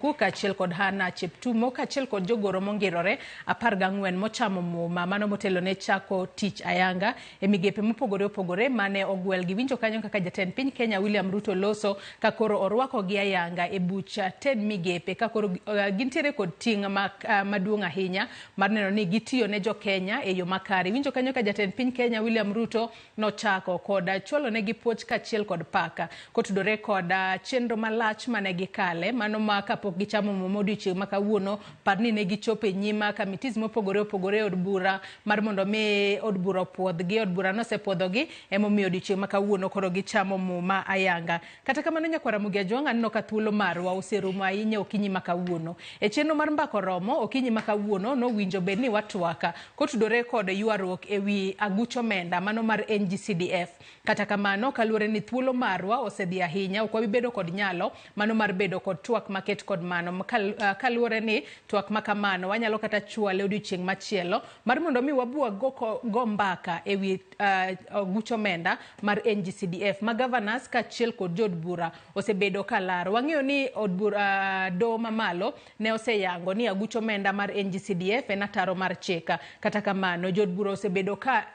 Kaachiel kod Hana Cheptumo kaachiel kod jogoro mongirore 14 mochamo muma mano motelo ne chako tich ayanga e migepe mopogore opogore mane ogwel gi winjo kanyo kaka jatend piny Kenya William Ruto loso ka koro orwako gi ayanga e bucha ted migepe ka koro gintiere kod ting' maduong' ahinya mar neno ni gitiyo ne jo Kenya e yo makare. Winjo kanyo ka jatend piny Kenya William Ruto nochako kod chwalo ne gi puoch kaachiel kod paka kotudore kod chenro malach mane gikale mano ma kapo gichamo momodichi makawuono parni ne gichope nyima kamitis mopogore opogore od bura mar mondo mi od bura puodhgi od bura no sepodhogi emomiyo odichi makawuono koro gichamo muma ayanga. Kata kamano nyakwara Ramogi ajwanga no ka thuolo marwa oserumo ahinya okinyi makawuono e chenro mar Mbaka Oromo okinyi makawuono no winjo bedni watwaka kotudore kod yuarruok ewi agucho menda mano mar NGCDF. Kata kamano kaluore ni thuolo marwa osedhi ahinya ok wabibedo kod nyalo mano mar bedo kod twak maket kod mano kaluore ni twak makamano wanyalo kata chwale odiochieng' machielo mar mondo mi wabua go mbaka ewi gucho menda mar NGCDF ma governors kaachiel kod jod bura osebedo kalaro. Wang'eyo ni od bura do mamalo ne oseyango ni agucho menda mar NGCDF en ataro mar cheka. Kata kamano jod bura osebedo ka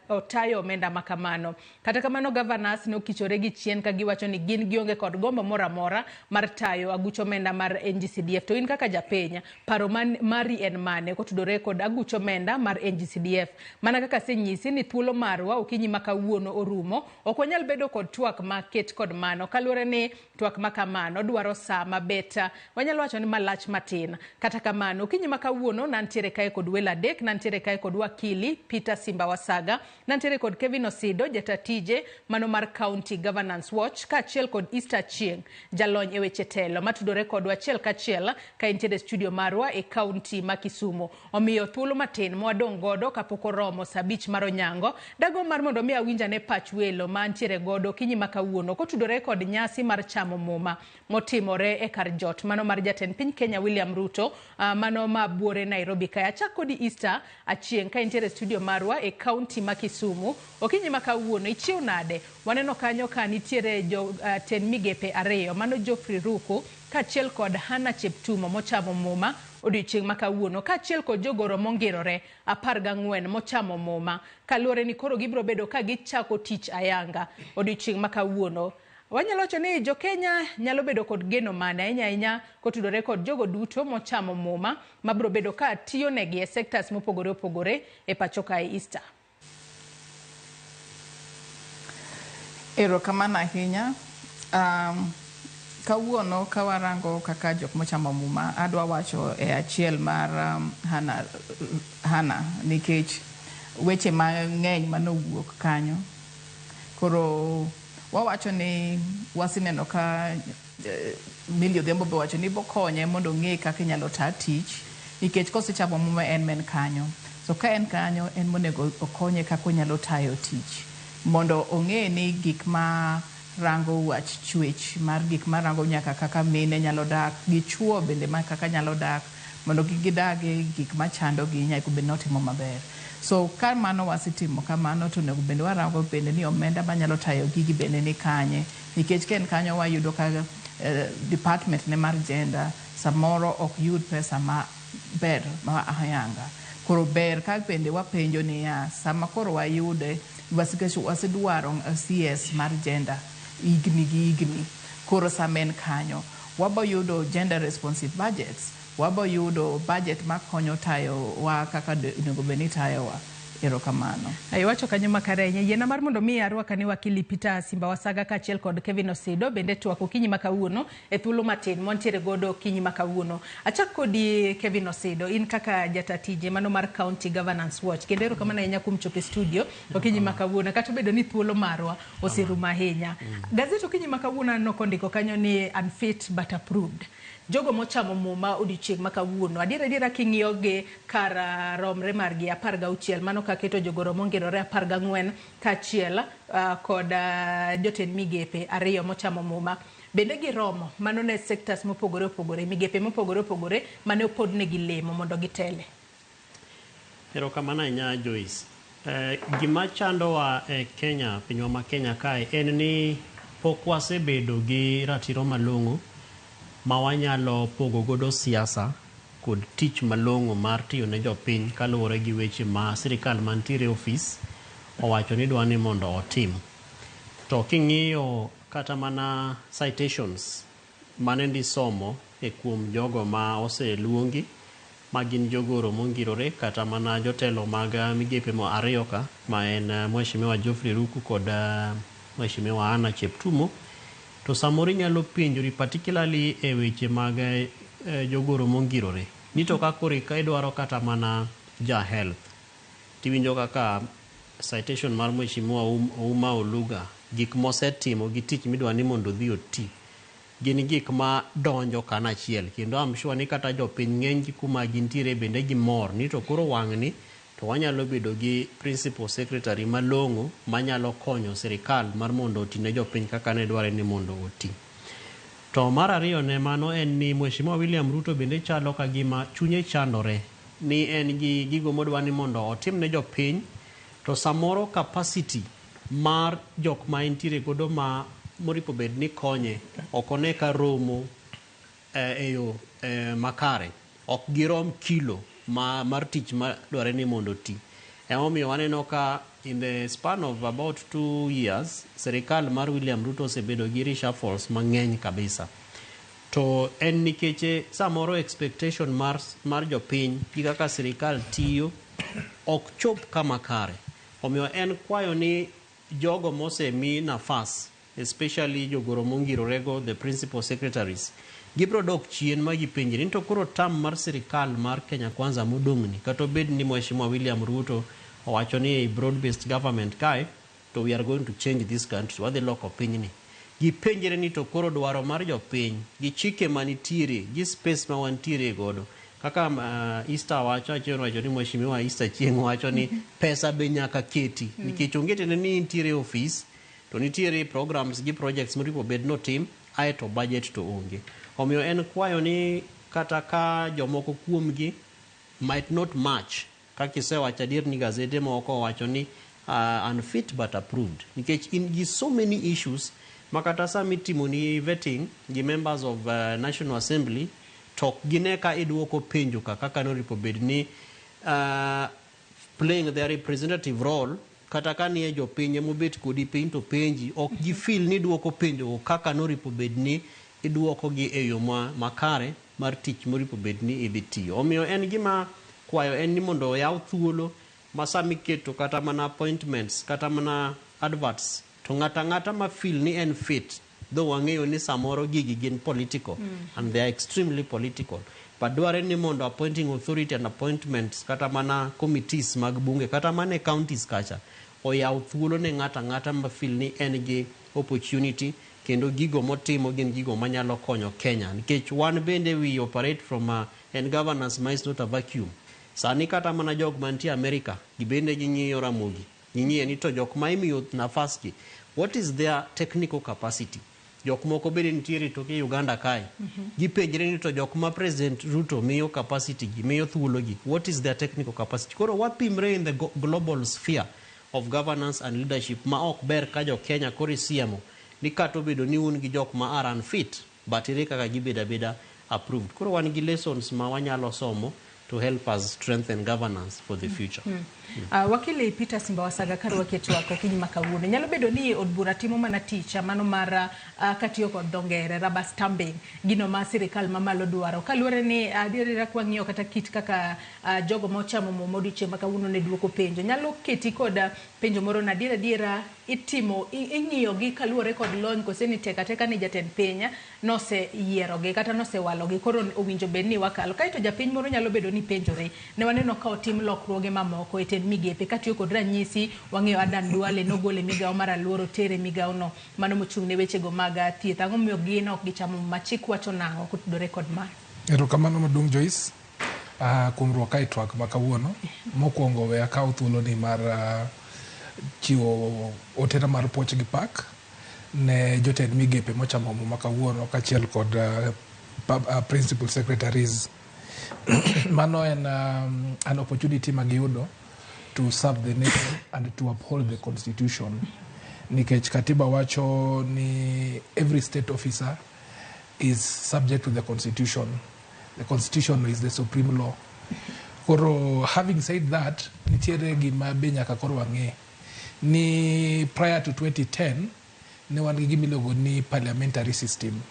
otayo menda makamano. Kata kamano governors ne okichore gi chien ka giwacho ni gin gionge kod gombo moramora mar tayo agucho menda mar NGCDF. To in kaka japenya paro mari en mane kotudore kod agucho menda mar NGCDF? Mana kaka senyisi ni thuolo marwa okinyi makawuono orumo ok wanyal bedo kod twak maket kod mano kaluore ni twak makamano dwaro saa mabeta wanyalo wacho ni malach matin. Kata kamano okinyi makawuono nantiere kae kod welo adek, nantiere kae kod wakili Peter Simba Wasaga, nantiere kod Kevin Osido jatatije mano mar County Governance Watch kaachiel kod Easter Chieng jalony e weche telo matudore kod wachiel kachiel ka intiere studio marwa e county ma Kisumu. Omiyo thuolo matin mwadong' godo kapok oromo saa 5 mar onyango dago mar mondo mi awinja ne pach welo mantiere godo kinyi makawuono kotudore kod nyasi mar chamo muma motimore e kar jot mano mar jatend piny Kenya William Ruto mano ma buore Nairobi kaya chak kodi Easter achieng ka intiere studio marwa e county ma Kisumu okinyi makawuono ichiw nade. Waneno kanyo ka nitiere ten migepe ariyo mano Geoffrey Ruku kaachiel kod Hana Cheptumo mochamo muma odiochieng' makawuono kaachiel kod jogoro mongirore 14 mochamo muma kaluore ni koro gibro bedo ka gichako tich ayanga odiochieng' makawuono. Wanyalo wacho ni jo Kenya nyalo bedo kod geno mane ahinya kotudore kod jogo duto mochamo muma mabro bedo ka tiyo negi e sectors mopogore opogore e pacho ka Easter. Erokamano ahinya. Kawuono kawarango kaka jok mochamo muma adwa wacho e achiel mar Hana nikech weche mang'eny manowuok kanyo koro wawacho ni wasineno ka Millie Odhiambo be wacho ni bokonye mondo ng'e kaka inyalo taa tich nikech kosechamo muma en men kanyo so ka en kanyo en monego okonye kaka onyalo tayo tich mondo ong'e ni gik ma rango wach chwech mar gik marango nyaka kaka mine nyalo dak gi chuo bende ma kaka nyalo dak mondo gidagi gik machando gi nyaka bende notimo maber. So kar mano wasitimo kamano to nego bende warango bende ni omenda manyalo tayo gigi bende ni kanye nikech ken kanyo wayudo ka department ne mar gender samoro ok yud pesa ma ber ma ayanga koro ber ka bende wapenjo ni sama koro wayude wasidwaro CS mar gender igni koro samen kanyo wabo yudo gender responsive budgets wabo yudo budget makonyo tayo wa kaka nego beni tayo wa. Erokamano. Wacho kanyo makarenye yena mar mondo mi arwaka ni wakili Peter Simba Wasaga kaachiel kod Kevin Osido bende twako kinyi makawuono e thuolo matin montiere godo kinyi makawuono. Achak kodi Kevin Osido in kaka jatatije mano mar County Governance Watch kendo erokamano ahinya kuom chopo studio okinyi makawuono kata bedo ni thuolo marwa oserumo ahinya. Gazet okinyi makawuono nokondiko kanyo ni unfit but approved. Jogo mochamo muma odiochieng' makawuono adiera king'iyo gi kar romre margi 16 mano kaketo jogoro mongirore 14 kaachiel kod jotend migepe ariyo mochamo muma bende giromo mano ne sectors mopogore opogore migepe mopogore opogore mane opod negi lemo mondo gitele. Erokamano ahinya Joyce. Gima chandowa e Kenya pinywa ma Kenya kae en ni pok wasebedo gi ratiro malong'o ma wanyalo pogo godo siasa kod tich malong'o mar tiyo ne jopiny kaluwore gi weche ma sirikal mantiere ofis owacho ni dwa ni mondo otim. To king'iyo kata mana citations mane ndisomo kuom jogo ma oseluongi ma gin jogo Oromo ngirore kata mana jotelo mag migepe mo ariyo ka ma en Mheshimiwa Geoffrey Ruku kod Mheshimiwa Anna Cheptumo, to samoro nyalo penjori particularly e weche mag jogo Oromo ngirore ni to kakore ka idwaro kata mana ja health tiwinjo kaka citation mar Mheshimiwa Uma Oluga, gik mosetimo gi tich midwa ni mondo dhi oti gin gik ma donjo kanachiel, kendo am sure ni kata jopiny ng'eny kuma gintiere bende gimor ni to koro wang'ni to wanyalo bedo gi principal secretary malong'o manyalo konyo sirikal mar mondo oti ne jopiny kaka ne dware ni mondo oti. To mar ariyo ne mano en ni Mheshimiwa William Ruto bende chalo ka gima chunye chandore ni en gi gigo modwa ni mondo otim ne jopiny, to samoro capacity mar jok ma intiere godo ma moripo bed ni konye ok one ka romo e yo makare, ok girom kilo mar tich ma dware ni mondo ti. Emomiyo waneno ka in the span of about 2 years sirikal mar William Ruto osebedo gi reshuffles mang'eny kabisa. To en nikech samoro expectation mar jopiny gi kaka sirikal tiyo ok chop kama kare. Omiyo en kwayo ni jogo mosemi nafas, especially jogo Oromo ngirorego, the principal secretaries, gibro dok chien ma gipenjre ni to koro tam mar sirikal mar Kenya Kwanza modong'ni kata obed ni Mheshimiwa William Ruto owacho ni broad based government kae to we are going to change this country, wadhi loko pinyni. Gipenjre ni to koro dwaro mar jopiny gi chike manitiere gi space ma wantiere godo kaka Easter wacho achiel wacho ni Mheshimiwa Easter chieng' wacho ni pesa be nyaka keti nikech onge tiende ni intiere office to nitiere programs gi projects moripo bed notim ae to budget to onge. Omiyo en kwayo ni kata ka jomoko kuomgi might not match kaka isewacho adier ni gazete moko wacho ni unfit but approved, nikech in gi so many issues makata sami timo ni vetting gi members of National Assembly to gine ka idwoko penjo kaka noripo bed ni playing their representative role, kata ka ni jopiny mobet kodi piny to penji ok gi feel ni dwoko penjo kaka noripo bed ni idwoko gi e yo makare mar tich moripo bed ni idhi tiyo. Omiyo en gima kwayo en ni mondo yaw thuolo ma sami keto kata mana appointments kata mana adverts to ng'ata ma feel ni en fit, though wang'eyo ni samoro gigi gin political and they are extremely political, but dware ni mondo appointing authority and appointments kata mana committees mag bunge kata mana counties kacha oyaw thuolo ne ng'ata ma feel ni en gi opportunity kendo gigo motimo gin gigo manyalo konyo Kenya, nikech wan bende we operate from and governance is not a vacuum. Sani kata mana jog mantie America gibende ging'iyo Ramogi, ging'iyo ni to jok ma imiyo nafas gi what is their technical capacity. Jok moko bende nitiere to ke Uganda kae gipenjre ni to jok ma President Ruto miyo capacity gi miyo thuolo gi what is their technical capacity. Koro wapimre in the global sphere of governance and leadership ma ok ber ka jo Kenya koro isiemo ni kato bedo ni un gi jok ma are unfit but ire kaka gibeda beda approved. Koro wan gi lessons ma wanyalo somo to help us strengthen governance for the future. Wakili Peter Simbawasaga karo waketu wako kinyima kawuono. Nyalo bedo ni od bura timo mana ticha mano mara katiyo kod dongere rubber stamping gino ma sirikal mamalo dwaro. Kaluwore ni adiera kwa ng'iyo kata kit kaka jogo mochamo momodi chemba kawuono ne duoko penjo. Nyalo keti kod penjo moro na diera itimo ing'iyo gi kaluwore kod lony kose ni teka ni jatend penya nose yiero gi kata nose walo gi koro owinjo bed ni wakalo. Kaito japiny moro nyalo bedo ni penjore ne waneno ka otim lokruoge mamoko eten migepe katiyo kod ranyisi wang'eyo Adan Duale nogole migao mar aluoro tere migao no mano mochung' ne weche go mag thieth. Ang'o miyo gino ok gichamo machik wacho nang'o kotudore kod mar. Erokamano maduong' Joyce kuom rwaka e twak ma kawuono. Mokwongo we akaw thuolo ni mar chiwo otena mar poch gi pak ne jotend migepe mochamo ma kawuono kachiel kod principal secretaries. Mano en an opportunity magiyudo to serve the nation and to uphold the constitution. Nikech katiba wacho ni every state officer is subject to the Constitution. The Constitution is the supreme law. Koro, having said that, nitiere gima be nyaka koro wang'e ni prior to 2010 ne wan gi gimiluongo ni parliamentary system.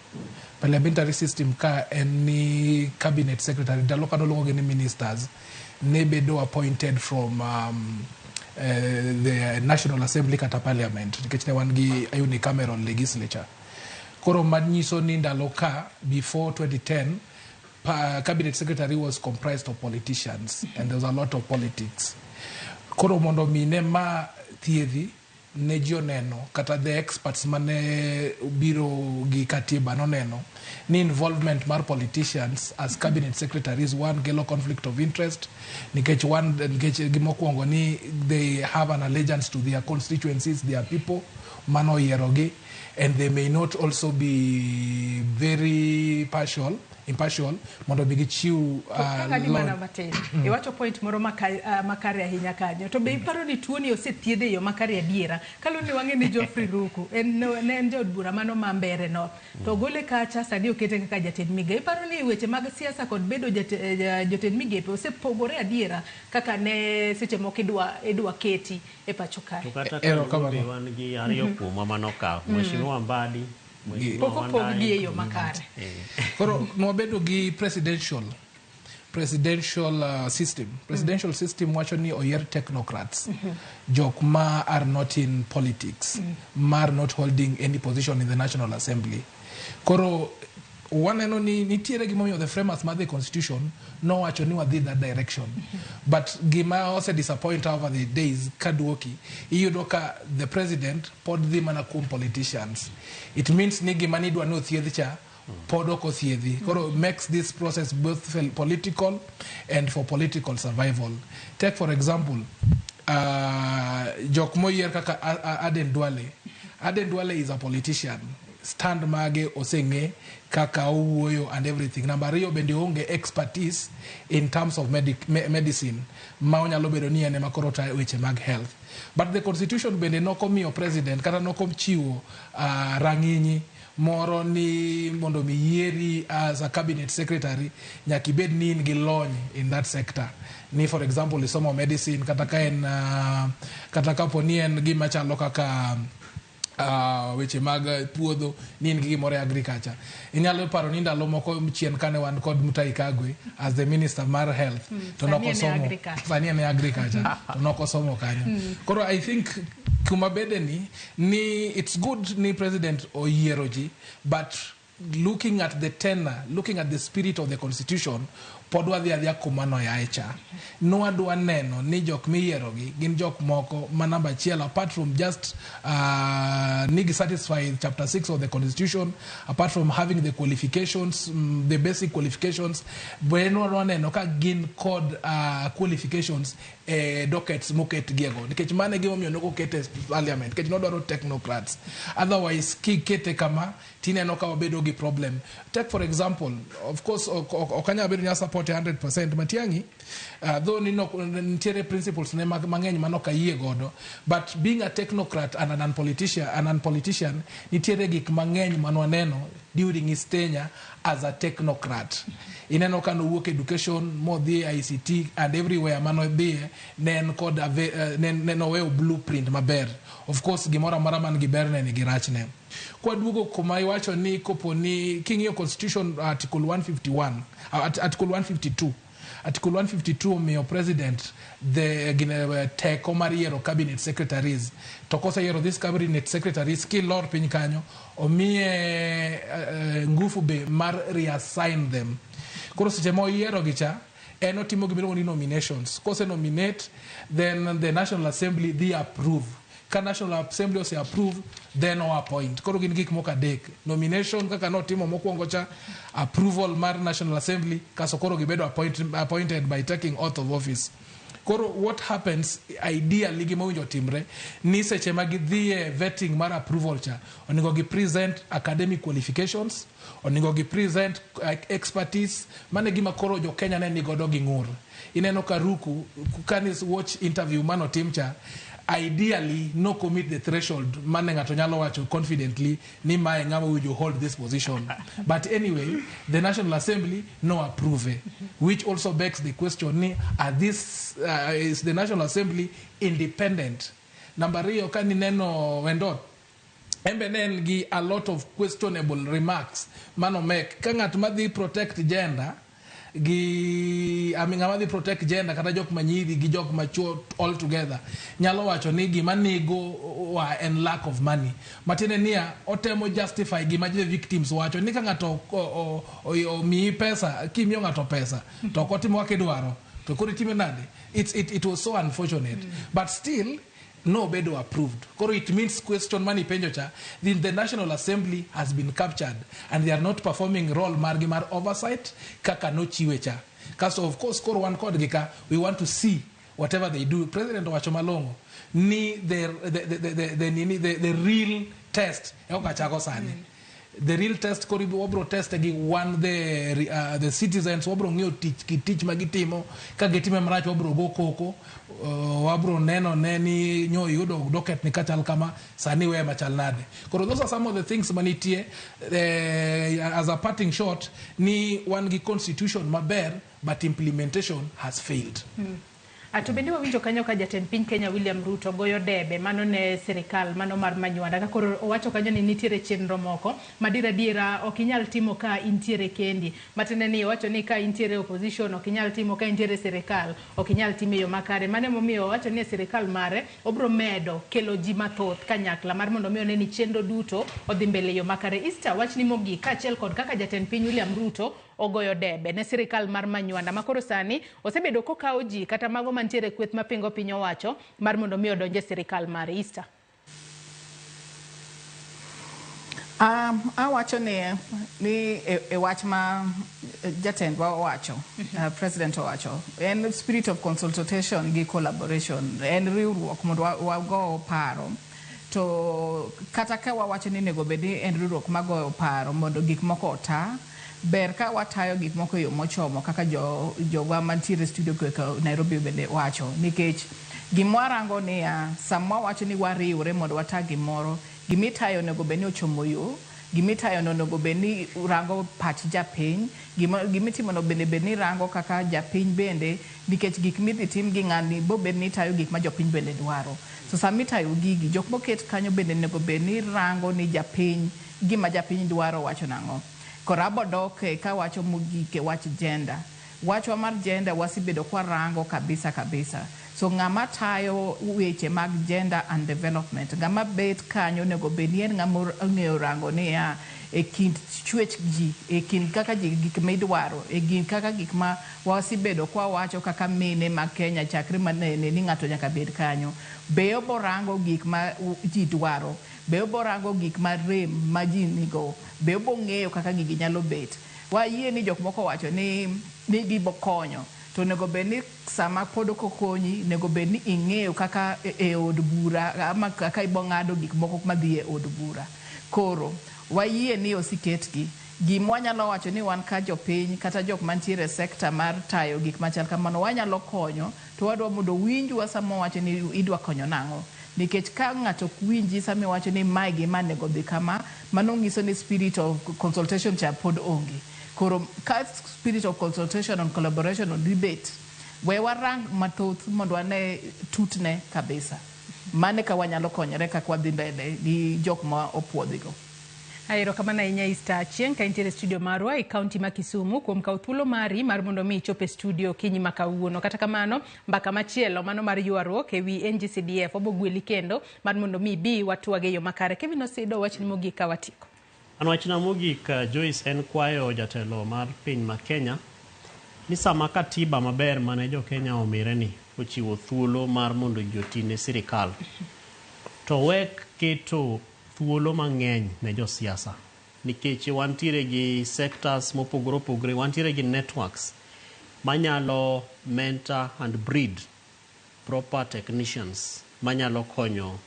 Parliamentary system ka en ni cabinet secretary dalo ka noluongo ni ministers ne bedo appointed from the National Assembly kata Parliament nikech ne wan gi unicameral legislature. Koro manyiso ni ndalo ka before 2010 cabinet secretary was comprised of politicians and there was a lot of politics. Koro mondo mine ma thiedhi ne joneno kata the experts mane biro gi katiba noneno ni involvement mar politicians as cabinet secretaries one kelo conflict of interest nikech gimokwongo ni they have an allegiance to their constituencies, their people mano yierogi, and they may not also be very impartial mondo bi gichiw iwacho point moro makare ahinya kanyo to be iparo ni tuo ni osethiedhe yo makare adiera kalo ni wang'e ni Geoffrey Ruku en jod bura mano mambere no to gole kacha sani okete kaka jatend migepe. Iparo ni weche mag siasa kod bedo jotend migepe osepogore adiera kaka ne seche moko idwa keti e pacho kae. To kata wan gi ariyo kuom manoka Mheshimiwa Mbadi pok gi yo makare. Koro no bedo gi presidential system wacho ni oyer technocrats jok ma are not in politics are not holding any position in the National Assembly. Koro waneno ni nitiere gimomiyo the framers mar the constitution no wacho ni wadhi that direction but gima also disappoint over the days kaduoki iyudo ka the president pod dhi mana kuom politicians. It means ni gima nidwa no thiedhi cha pod ok othiedhi. Koro makes this process both political and for political survival. Take for example jok moyier kaka Aden Duale is a politician. Stand mage oseng'e kaka owuoyo and everything. Number ariyo bende onge expertise in terms of medicine ma onyalo bedo ni ene makoro ta weche mag health. But the constitution bende nokomiyo president kata nokochiwo rang'inyi moro ni mondo mi yieri as a cabinet secretary nyaka ibed ni in gi lony in that sector. Ni for example isomo medicine kata ka en kata kapo ni en gima chalo kaka weche mag puodho ni in gi gimoro agriculture. Inyalo paro ni ndalo moko chien kane wan kod Mutahi Kagwe as the minister mar health to nokosomo sani en agriculture to nokosomo kanyo. Koro I think kuma bedeni ni it's good ni president oyieroji but looking at the tenor, looking at the spirit of the constitution pod wadhi adhia kuma noyaecha. Nwadwa neno ni jok miyierogi gin jok moko ma namba achiel apart from just nigi satisfy chapter 6 of the constitution, apart from having the qualifications, the basic qualifications, nwadwa neno ka gin kod qualifications dockets moket giego nikech mane gimomiyo noko kete parliament nikech nodwaro technocrats. Otherwise kikete kama tineno ka wabedo gi problem. Take for example, of course okanya bedo nya support 100% Matiang'i though nitiere principles ne mang'eny manoka yie godo, but being a technocrat and an unpolitician nitiere gik mang'eny manwaneno during his tenure as a technocrat. Ineno ka nowuok education modhi ICT and everywhere manodhie nen kod nenoweyo blueprint maber. Of course gimoro amora man gi berne ni gi rachne. Kwa duogo kuma iwacho ni kopo ni king'iyo constitution article 152 Article 152 omiyo president the teko mar yiero cabinet secretaries. To koseyiero this cabinet secretaries kilor piny kanyo omiye ngufu be mar reassign them. Koro seche mo yiero gicha en otimo gimiluongo ni nominations. Kose nominate then the National Assembly they approve. Ka National Assembly ose approve then o appoint. Koro gin gik moko adek: nomination kaka notimo mokwongo cha, approval mar National Assembly, kaso koro gibedo appointed by taking oath of office. Koro what happens ideally gimowinjo timre ni seche ma gidhie vetting mar approval cha onego gi present academic qualifications, onego gi present expertise. Mane gima koro jo Kenya ne nigodo gi ng'ur. Ineno ka Ruku kanis watch interview mano tim cha ideally no commit the threshold mane ngato nyalo wacho confidently ni mae ngama will hold this position. But anyway, the National Assembly no approve, which also begs the question ni is the National Assembly independent? Number 2 kani neno wendot embenen gi a lot of questionable remarks mano make ka ngat madhi protect gender gi ngama dhi protect gender kata jok manyiri gi jok machuo all together nyalo wacho ni gima nego wa en lack of money matine nia otemo justify gima the victims wacho ni ka ngato mi pesa kimio ngato pesa to kotimo kidwaro to koro time nade. It was so unfortunate, but still no bedo approved. Koro it means question money penjocha. The National Assembly has been captured and they are not performing role margimar oversight kaka no chiwecha. Because of course koro one code gika we want to see whatever they do. President Wachomalongo ni the real test the real test kori wabro test gi one the citizens wabro ngio teach magitimo ka gitime mrach wabro go koko wabro neno neni nyo yudo docket ni kachal kama sani we machal nade. Koro those are some of the things manitie as a parting shot ni one gi constitution maber but implementation has failed. Atubendi winjo kanyo ka jatend piny Kenya William Ruto goyo debe mano ne sirikal mano mar manywanda ka koro owacho kanyo ni nitiere chenro moko madira diera okinyal timo ka intiere kendi matene ni owacho ni ka intiere opposition okinyal timo ka intiere sirikal okinyal timo yo makare mane momiyo owacho ni sirikal mare obro medo kelo ji mathoth kanyakla mar mondo miyo ne ni chenro duto odhi mbele yo makare. Easter wach ni mogi ka achiel kod kaka jatend piny William Ruto ogoyo debe ne sirikal mar manywanda makoro sani osebedo kokao ji kata mago mantiere kweth mapingo piny owacho mar mondo mi odonje sirikal mar Easter. Awacho ni wach ma jatend wa owacho president owacho en spirit of consultation gi collaboration en riwruok mondo wago paro to kata ka wawacho ni nego bedi en riwruok magoyo paro mondo gik moko ota ber ka watayo gik moko yo mochomo kaka jowa mantiere studio kweka Nairobi bende wacho nikech gimwarango ni samwa wacho ni wariwre mondo wata gimoro gimitayo nego beni ochomo yo gimitayo nego beni rango pach japiny gimitimo no beni rango kaka japiny bende nikech gik midhi tim gi ng'ani bo beni tayo gik ma jopiny bende dwaro. So samitayo gigi jok moket kanyo bende nego beni rango ni japiny gima japiny dwaro wacho nango. Korabo doke ka wacho mugike wach gender. Wacho mar gender wasibedo kwa rango kabisa. So ngama tayo weche mag gender and development. Ngama bet kanyo nego benien ngama ng'eyo rango ni e kind chwech ji, e kind kaka ji gik midwaro, e kind kaka gik ma wasibedo kwa wacho kaka mine ma Kenya chakri manene ni ng'ato nyaka bed kanyo. Beyo borango gik ma ji dwaro. Be oborango gik ma rem ma ji nigo be obong'eyo kaka gigi nyalo bet wayie ni jok moko wacho ni gibo konyo to nego beni sama pod kokonyi nego beni ing'eyo kaka e od bura ama kaka ibong'ado gik moko madhi e od bura. Koro wayie ni osiketgi gimwa nyalo wacho ni wan ka jopiny kata jok mantiere sekta mar tayo gik machal kamano wanyalo konyo to wadwa mondo winjwa sama wacho ni idwa konyo nango nikech ka ng'ato kwinji sami wacho ni mai gima nego dhi kama mano ng'iso ni spirit of consultation cha pod onge. Koro ka spirit of consultation and collaboration and debate we warang mathoth mondo wane tutne kabisa mane ka wanyalo konyore ka kwadhi mbele gi jok ma opuodhigo. Aero kamana inya Easter chien ka intiere studio marwa e county ma Kisumu kuom kauthulo mari mar mondo mi chope studio kinyi makawuono kata kamano mbaka machielo mano mar yuaruok ewi NGCDF obogweli kendo mar mondo mi bi watwage yo makare. Kevin Osido wach ni mogika watiko. An wachna mogika Joyce en kwayo jatelo mar piny ma Kenya ni sama katiba maber mane jo Kenya omire ni ochiwo thuolo mar mondo jotine sirikal to wek keto thuolo mang'eny ne jo siasa nikech wantiere gi sectors mopogore wantiere gi networks manyalo mentor and breed proper technicians manyalo konyo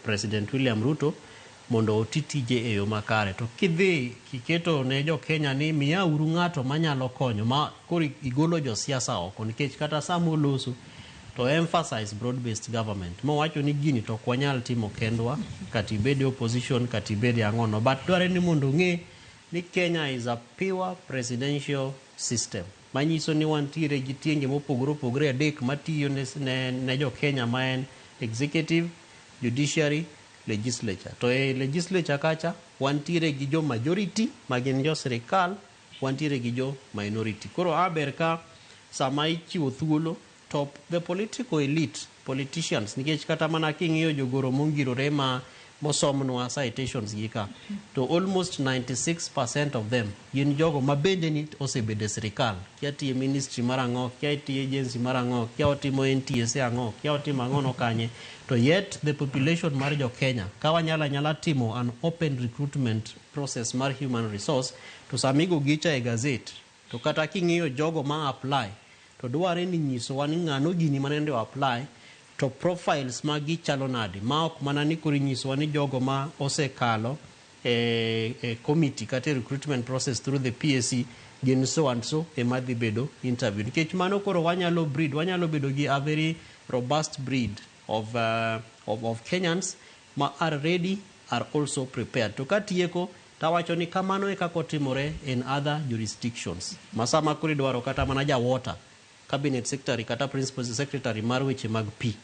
President William Ruto mondo otitije e yo makare to kidhi kiketo ne jo Kenya ni miya uru ng'ato manyalo konyo ma kori igolo jo siasa oko nikech kata samo loso to emphasize broad-based government. Mowacho ni gini to kwanyal timo kendwa, kati bede opposition, kati bede angono. But dware ni mondo ng'e ni Kenya is a pure presidential system. Manyiso ni wantiere gi tienge mopogore opogore adek matiyo ne jo Kenya maen executive, judiciary, legislature. To legislature kacha wantiere gi jo majority magin jo sirikal, wantiere gi jo minority. Koro aber ka sama ichiwo thuolo to the political elite, politicians, nikech kata mana king'iyo jogoro mongirore mosomnwa citations gika, to almost 96% of them gin jogo mabende ni osebede sirikal, kia tiye ministry marango, kia tiye agency marango, kia otimo NTSA ango, kia otimo angono kanye. To yet the population mar jo Kenya kawa nyala timo an open recruitment process mar human resource, to samigo gicha e gazette, to kata king'iyo jogo ma apply, to dware ni nyiso wani ng'ano gini manende apply, to profiles magi chalo nadi, ma ok mana ni kuri nyiso wani jogo ma osekalo committee kata recruitment process through the PSC gin so and so ema dhi bedo interview. Nikech mano koro wanyalo bedo gi a very robust breed of Kenyans ma are ready, are also prepared. To katieko tawacho ni kamano e kako timore in other jurisdictions. Masama kuri dwaro kata mana ja water, cabinet secretary kata principal secretary mar weche mag pi,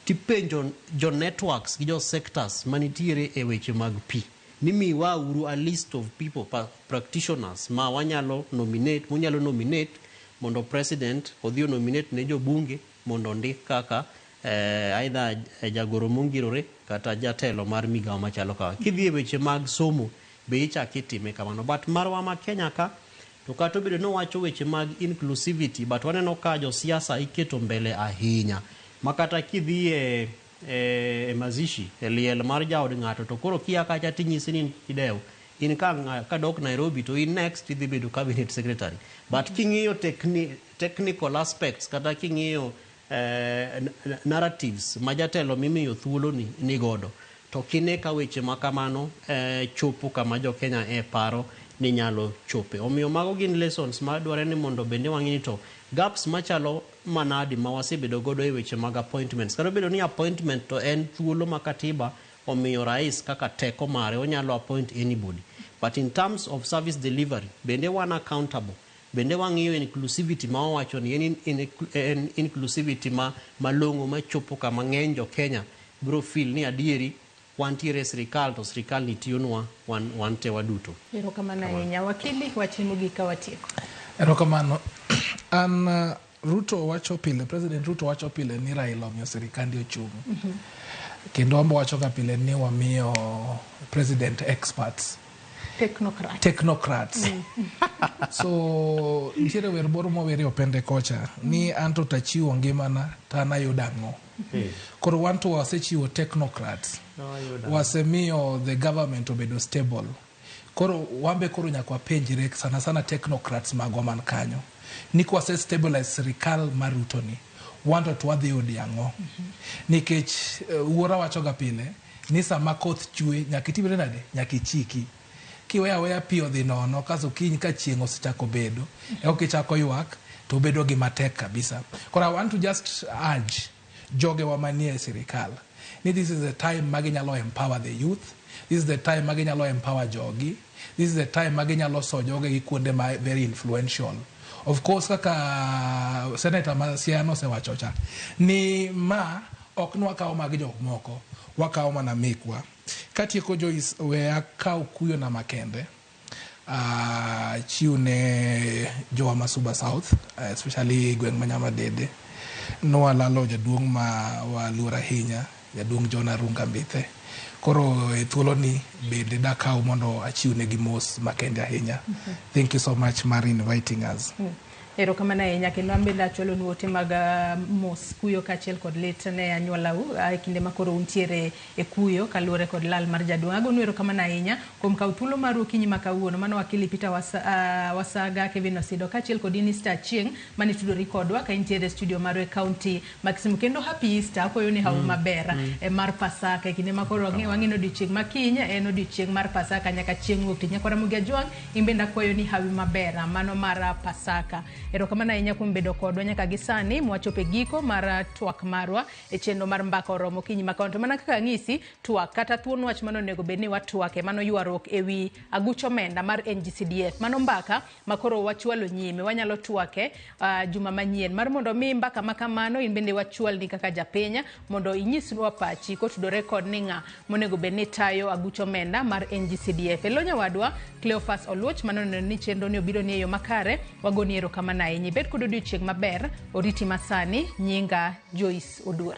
tipenjo jo networks gi jo sectors manitiere e weche mag pi, nimiwa uru a list of people, practitioners ma wanyalo nominate mondo president odhi nominate ne jo bunge mondo ndik kaka either jagoro mongirore kata jatelo mar migawo machalo ka. Kidhi e weche mag somo be ichak itime kamano. But marwa ma Kenya ka to kato bedo no wacho weche mag inclusivity, but waneno ka jo siasa iketo mbele ahinya. Makata kidhi e mazishi liel mar jaod ng'ato, to koro kia kacha tinyisi ni ideo in ka dok Nairobi to in next idhi bedo cabinet secretary. But king'iyo technical aspects kata king'iyo narratives majatelo mimiyo thuolo ni godo, to kine ka weche makamano chopo kama jo Kenya paro ni nyalo chope. Omiyo mago gin lessons ma dware ni mondo bende wang'ini to gaps machalo manadi ma wasebedo godo e weche mag appointments. Karo bedo ni appointment to en thuolo ma katiba omiyo rais kaka teko mare onyalo appoint anybody. But in terms of service delivery, bende wan accountable. Bende wang'iyo inclusivity ma wacho ni en inclusivity malongo ma chopo kama ng'eny jo Kenya bro feel ni adieri wantiere sirikal to sirikal nitiyonwa wante waduto. Erokamano ahinya. Wakili, wachimo gika watieko. Erokamano. An Ruto wacho pile, President Ruto wacho pile ni Raila omiyo sirikandi ochung'. Kendo ambo wacho ka pile ni wamiyo president experts. Technocrats. So nitiere wer moro mowere opende kocha ni anto tachiwo ngimana tanayo dang'o. Koro wanto wasechiwo technocrats, wasemiyo the government obedo stable. Koro wambe koro nyakwa penjire sana technocrats magwa man kanyo ni kwase stabilize sirikal mar Ruto ni wanto twadhi odi ang'o. Nikech wuora wachoga pile ni sama koth chwe nyakitimre nade nyakichiki. Kiweya pi odhi nono kaso kiny ka chieng' osechako bedo kichako ywak to bedo gi matek kabisa. Kora I want to just urge joge wa manie sirikal ni this is the time maginyalo empower the youth, this is the time maginyalo empower jogi, this is the time maginyalo so joge gi kuonde ma very influential. Of course kaka Senator Masiano sewachocha ni ma ok nwakawo magi jok moko, wakawo mana mekwa. Katieko Joyce we akaw kuyo na makende chiune Jowa Masuba South, especially gweng' manyama dede no alalo jaduong' ma walura hinya, jaduong' Jona Runga Mbithe. Koro thuolo ni bende dakaw mondo achiune gi mos makende ahinya. Thank you so much for inviting us. Erokamano ahinya kendo an bende achwalo nuote mag mos kuyo kaachiel kod lit ne anyuolau e kinde ma koro untiere e kuyo kaluwore kod lal mar jaduong'. Agonu erokamano ahinya kuom kawo thuolo mar okinyi ma kawuono. Mano wakili Peter Wasaga, Kevin Osido kaachiel kod Inista Chieng' mane tudori kodwa ka intiere e studio mar e county ma Kisumu. Kendo happy Easter akoyo ni hawu maber mar Pasaka e kinde ma koro wang'ino odiochieng' ma kiny en odiochieng' mar Pasaka nyaka chieng' wuok tich. Nyakwa Ramogi Ajwang' in bende akoyo ni hawi maber mano mar Pasaka. Erokamano ahinya kuom bedo kodwa nyaka gisani mwachopo e giko mar twak marwa e chenro mar mbaka oromo kinyi makonto. Mana kaka ng'isi, twak kata thuon wach mano onego bedni watwake, mano yuarruok ewi aguch omenda mar NGCDF. Mano mbaka makoro wachwalo nyime, wanyalo twake juma manyien. Mar mondo mi mbaka makamano in bende wachwal ni kaka japenya mondo inyisnwa pachi kotudore kod ni ng'a monego bedni tayo aguch omenda mar NGCDF. Elonya wadwa Cleophas Oluoch mano ni chenro ni obiro ni eyo makare, wagoni erokamano ahinya. Bet kod odiochieng' maber, oriti masani, nyinga Joyce Oduor.